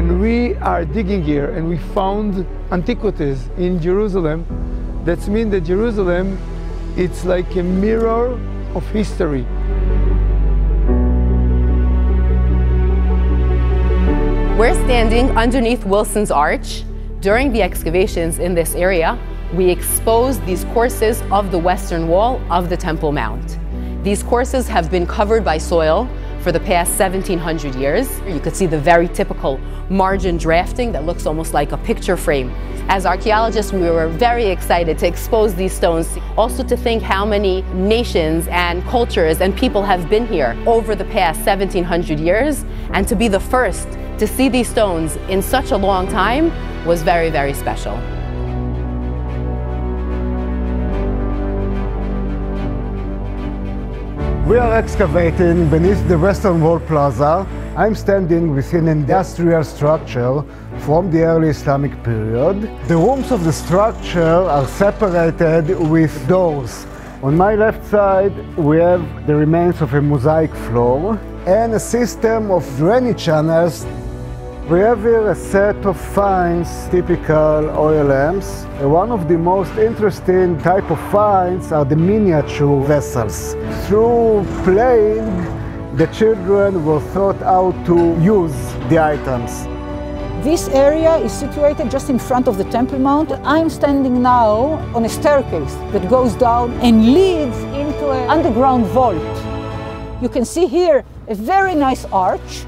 When we are digging here and we found antiquities in Jerusalem, that means that Jerusalem, it's like a mirror of history. We're standing underneath Wilson's Arch. During the excavations in this area, we exposed these courses of the Western Wall of the Temple Mount. These courses have been covered by soil for the past 1700 years. You could see the very typical margin drafting that looks almost like a picture frame. As archaeologists, we were very excited to expose these stones, also to think how many nations and cultures and people have been here over the past 1700 years, and to be the first to see these stones in such a long time was very, very special. We are excavating beneath the Western Wall Plaza. I'm standing within an industrial structure from the early Islamic period. The rooms of the structure are separated with doors. On my left side, we have the remains of a mosaic floor and a system of drainage channels. We have here a set of finds, typical oil lamps. One of the most interesting type of finds are the miniature vessels. Through playing, the children were taught how to use the items. This area is situated just in front of the Temple Mount. I'm standing now on a staircase that goes down and leads into an underground vault. You can see here a very nice arch.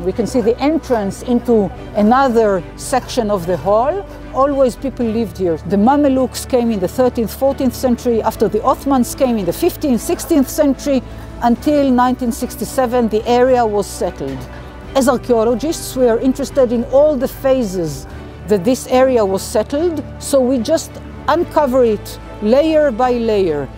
We can see the entrance into another section of the hall. Always people lived here. The Mamluks came in the 13th, 14th century. After the Ottomans came in the 15th, 16th century. Until 1967, the area was settled. As archaeologists, we are interested in all the phases that this area was settled, so we just uncover it layer by layer.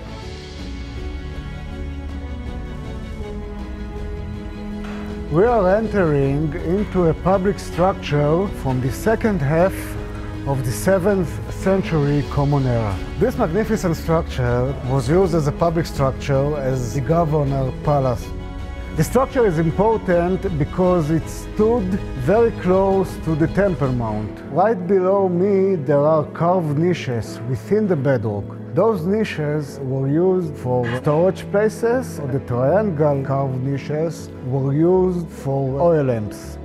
We are entering into a public structure from the second half of the 7th century Common Era. This magnificent structure was used as a public structure as the Governor Palace. The structure is important because it stood very close to the Temple Mount. Right below me there are carved niches within the bedrock. Those niches were used for storage places. The triangle carved niches were used for oil lamps.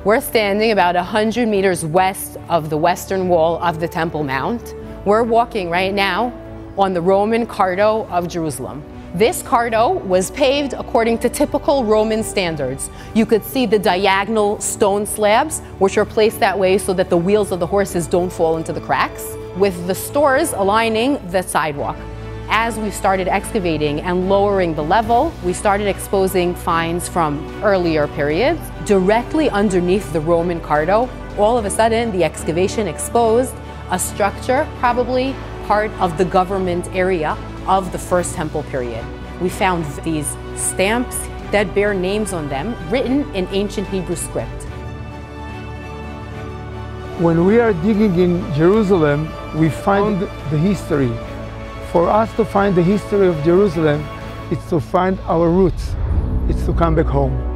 We're standing about 100 meters west of the western wall of the Temple Mount. We're walking right now on the Roman Cardo of Jerusalem. This Cardo was paved according to typical Roman standards. You could see the diagonal stone slabs, which are placed that way so that the wheels of the horses don't fall into the cracks, with the stores aligning the sidewalk. As we started excavating and lowering the level, we started exposing finds from earlier periods. Directly underneath the Roman Cardo, all of a sudden the excavation exposed a structure, probably part of the government area of the First Temple period. We found these stamps that bear names on them, written in ancient Hebrew script. When we are digging in Jerusalem, we find the history. For us to find the history of Jerusalem, it's to find our roots. It's to come back home.